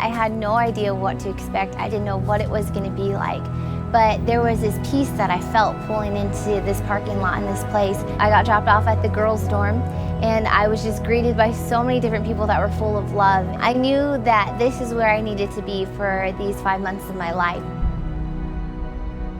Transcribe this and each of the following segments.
I had no idea what to expect. I didn't know what it was going to be like. But there was this peace that I felt pulling into this parking lot in this place. I got dropped off at the girls' dorm, and I was just greeted by so many different people that were full of love. I knew that this is where I needed to be for these 5 months of my life.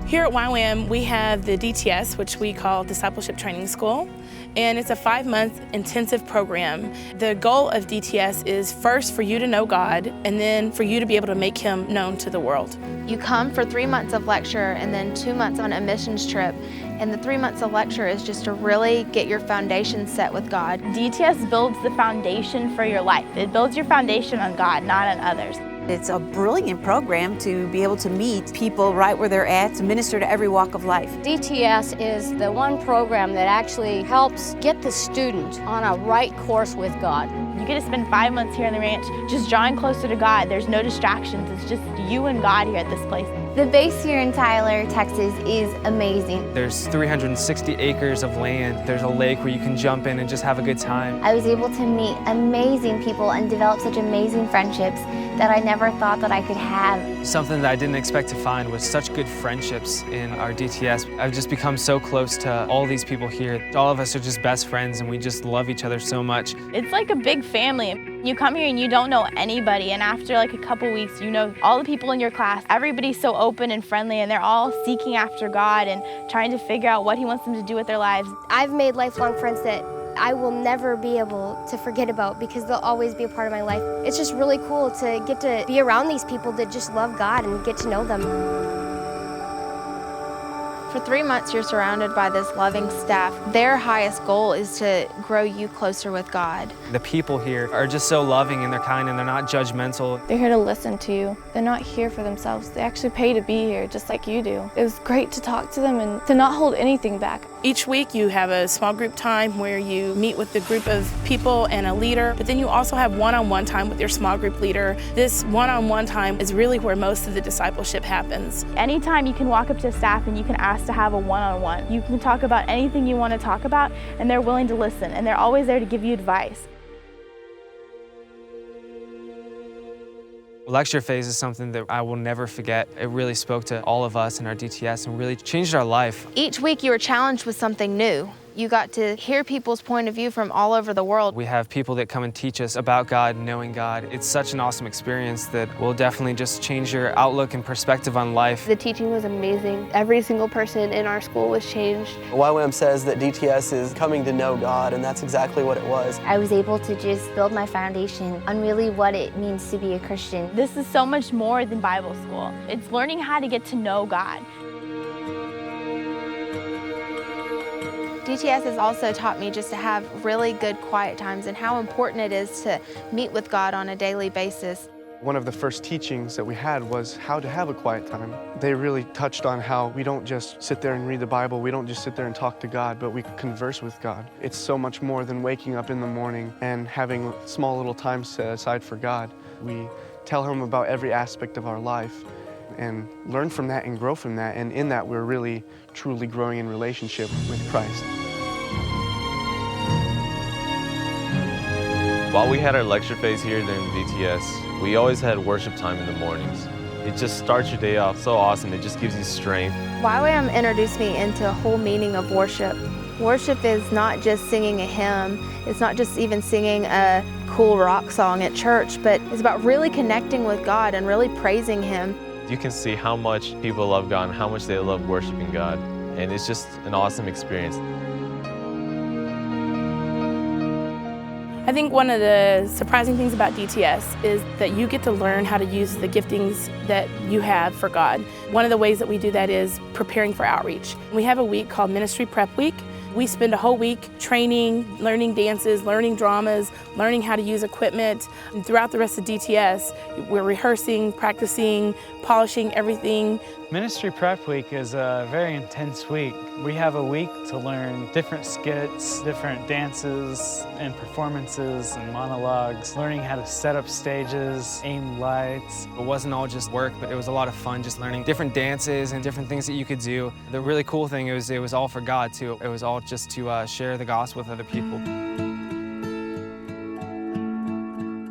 Here at YWAM, we have the DTS, which we call Discipleship Training School, and it's a 5-month intensive program. The goal of DTS is first for you to know God, and then for you to be able to make Him known to the world. You come for 3 months of lecture and then 2 months on a missions trip. And the 3 months of lecture is just to really get your foundation set with God. DTS builds the foundation for your life. It builds your foundation on God, not on others. It's a brilliant program to be able to meet people right where they're at, to minister to every walk of life. DTS is the one program that actually helps get the student on a right course with God. You get to spend 5 months here on the ranch just drawing closer to God. There's no distractions. It's just you and God here at this place. The base here in Tyler, Texas is amazing. There's 360 acres of land. There's a lake where you can jump in and just have a good time. I was able to meet amazing people and develop such amazing friendships that I never thought that I could have. Something that I didn't expect to find was such good friendships in our DTS. I've just become so close to all these people here. All of us are just best friends and we just love each other so much. It's like a big family. You come here and you don't know anybody, and after like a couple weeks, you know all the people in your class. Everybody's so open and friendly, and they're all seeking after God and trying to figure out what He wants them to do with their lives. I've made lifelong friends that I will never be able to forget about because they'll always be a part of my life. It's just really cool to get to be around these people that just love God and get to know them. For 3 months, you're surrounded by this loving staff. Their highest goal is to grow you closer with God. The people here are just so loving and they're kind and they're not judgmental. They're here to listen to you. They're not here for themselves. They actually pay to be here just like you do. It was great to talk to them and to not hold anything back. Each week you have a small group time where you meet with a group of people and a leader, but then you also have one-on-one time with your small group leader. This one-on-one time is really where most of the discipleship happens. Anytime you can walk up to staff and you can ask to have a one-on-one. You can talk about anything you want to talk about, and they're willing to listen, and they're always there to give you advice. Lecture phase is something that I will never forget. It really spoke to all of us in our DTS and really changed our life. Each week you were challenged with something new. You got to hear people's point of view from all over the world. We have people that come and teach us about God, knowing God. It's such an awesome experience that will definitely just change your outlook and perspective on life. The teaching was amazing. Every single person in our school was changed. YWAM says that DTS is coming to know God, and that's exactly what it was. I was able to just build my foundation on really what it means to be a Christian. This is so much more than Bible school. It's learning how to get to know God. DTS has also taught me just to have really good quiet times and how important it is to meet with God on a daily basis. One of the first teachings that we had was how to have a quiet time. They really touched on how we don't just sit there and read the Bible, we don't just sit there and talk to God, but we converse with God. It's so much more than waking up in the morning and having small little time set aside for God. We tell Him about every aspect of our life and learn from that and grow from that, and in that we're really truly growing in relationship with Christ. While we had our lecture phase here during the DTS, we always had worship time in the mornings. It just starts your day off so awesome, it just gives you strength. YWAM introduced me into a whole meaning of worship. Worship is not just singing a hymn, it's not just even singing a cool rock song at church, but it's about really connecting with God and really praising Him. You can see how much people love God and how much they love worshiping God, and it's just an awesome experience. I think one of the surprising things about DTS is that you get to learn how to use the giftings that you have for God. One of the ways that we do that is preparing for outreach. We have a week called Ministry Prep Week. We spend a whole week training, learning dances, learning dramas, learning how to use equipment. And throughout the rest of DTS, we're rehearsing, practicing, polishing everything. Ministry Prep Week is a very intense week. We have a week to learn different skits, different dances and performances and monologues, learning how to set up stages, aim lights. It wasn't all just work, but it was a lot of fun just learning different dances and different things that you could do. The really cool thing is it was all for God too. It was all just to share the gospel with other people.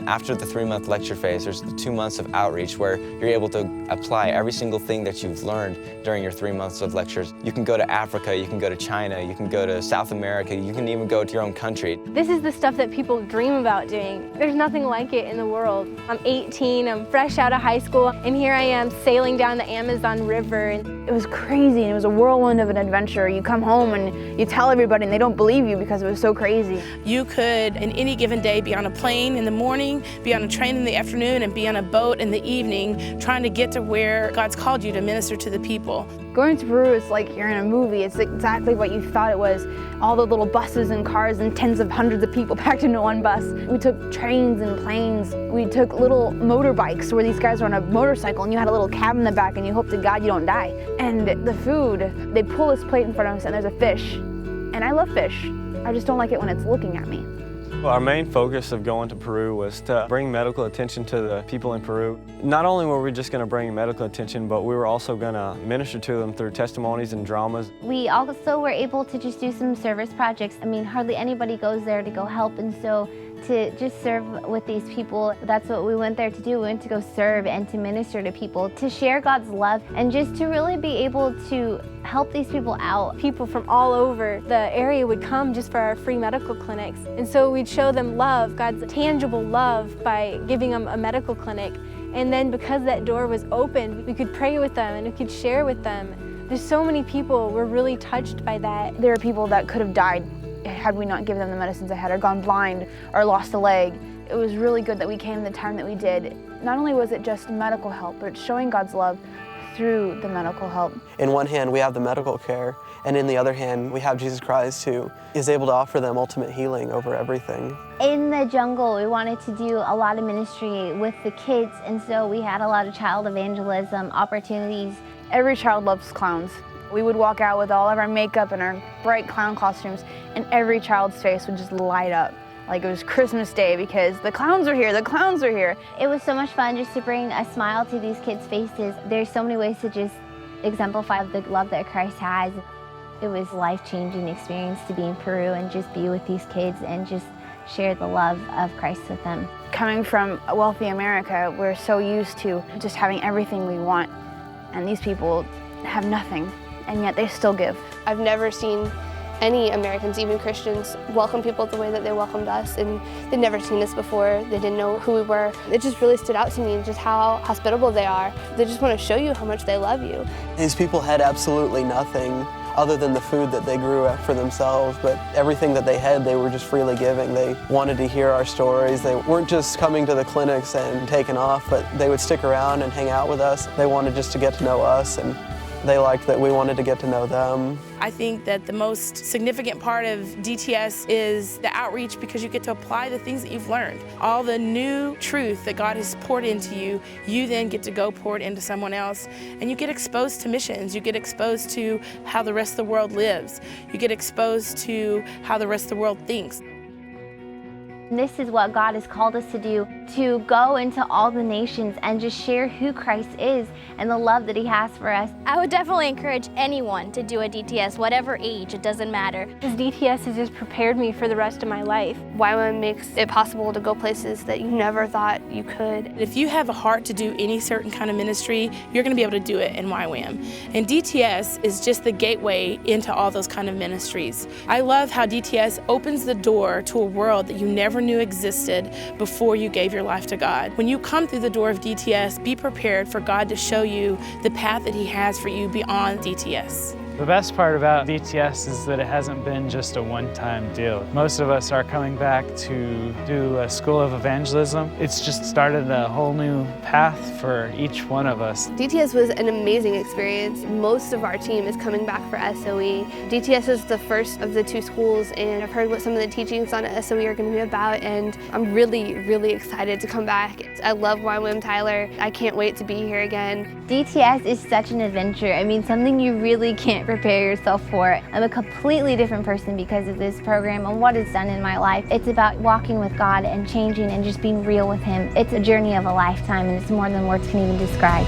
After the 3-month lecture phase, there's the 2 months of outreach where you're able to apply every single thing that you've learned during your 3 months of lectures. You can go to Africa, you can go to China, you can go to South America, you can even go to your own country. This is the stuff that people dream about doing. There's nothing like it in the world. I'm 18, I'm fresh out of high school, and here I am sailing down the Amazon River. And it was crazy, and it was a whirlwind of an adventure. You come home and you tell everybody, and they don't believe you because it was so crazy. You could, in any given day, be on a plane in the morning, be on a train in the afternoon, and be on a boat in the evening, trying to get to where God's called you to minister to the people. Going to Peru is like you're in a movie. It's exactly what you thought it was. All the little buses and cars and tens of hundreds of people packed into one bus. We took trains and planes. We took little motorbikes where these guys were on a motorcycle and you had a little cab in the back and you hope to God you don't die. And the food, they pull this plate in front of us and there's a fish. And I love fish. I just don't like it when it's looking at me. Well, our main focus of going to Peru was to bring medical attention to the people in Peru. Not only were we just going to bring medical attention, but we were also going to minister to them through testimonies and dramas. We also were able to just do some service projects. I mean, hardly anybody goes there to go help, and so to just serve with these people, that's what we went there to do. We went to go serve and to minister to people, to share God's love, and just to really be able to help these people out. People from all over the area would come just for our free medical clinics. And so we'd show them love, God's tangible love, by giving them a medical clinic. And then because that door was open, we could pray with them and we could share with them. There's so many people were really touched by that. There are people that could have died had we not given them the medicines they had, or gone blind, or lost a leg. It was really good that we came the time that we did. Not only was it just medical help, but showing God's love through the medical help. In one hand, we have the medical care, and in the other hand, we have Jesus Christ, who is able to offer them ultimate healing over everything. In the jungle, we wanted to do a lot of ministry with the kids, and so we had a lot of child evangelism opportunities. Every child loves clowns. We would walk out with all of our makeup and our bright clown costumes, and every child's face would just light up like it was Christmas Day because the clowns are here, the clowns are here. It was so much fun just to bring a smile to these kids' faces. There's so many ways to just exemplify the love that Christ has. It was a life-changing experience to be in Peru and just be with these kids and just share the love of Christ with them. Coming from a wealthy America, we're so used to just having everything we want, and these people have nothing, and yet they still give. I've never seen any Americans, even Christians, welcome people the way that they welcomed us, and they'd never seen us before. They didn't know who we were. It just really stood out to me just how hospitable they are. They just want to show you how much they love you. These people had absolutely nothing other than the food that they grew up for themselves, but everything that they had, they were just freely giving. They wanted to hear our stories. They weren't just coming to the clinics and taking off, but they would stick around and hang out with us. They wanted just to get to know us, and they liked that we wanted to get to know them. I think that the most significant part of DTS is the outreach, because you get to apply the things that you've learned. All the new truth that God has poured into you, you then get to go pour it into someone else, and you get exposed to missions. You get exposed to how the rest of the world lives. You get exposed to how the rest of the world thinks. This is what God has called us to go into all the nations and just share who Christ is and the love that He has for us. I would definitely encourage anyone to do a DTS, whatever age, it doesn't matter. This DTS has just prepared me for the rest of my life. YWAM makes it possible to go places that you never thought you could. If you have a heart to do any certain kind of ministry, you're going to be able to do it in YWAM. And DTS is just the gateway into all those kind of ministries. I love how DTS opens the door to a world that you never knew existed before you gave your life to God. When you come through the door of DTS, be prepared for God to show you the path that He has for you beyond DTS. The best part about DTS is that it hasn't been just a one-time deal. Most of us are coming back to do a school of evangelism. It's just started a whole new path for each one of us. DTS was an amazing experience. Most of our team is coming back for SOE. DTS is the first of the 2 schools, and I've heard what some of the teachings on SOE are going to be about, and I'm really, really excited to come back. I love YWAM-Tyler. I can't wait to be here again. DTS is such an adventure. I mean, something you really can't prepare yourself for. I'm a completely different person because of this program and what it's done in my life. It's about walking with God and changing and just being real with Him. It's a journey of a lifetime, and it's more than words can even describe.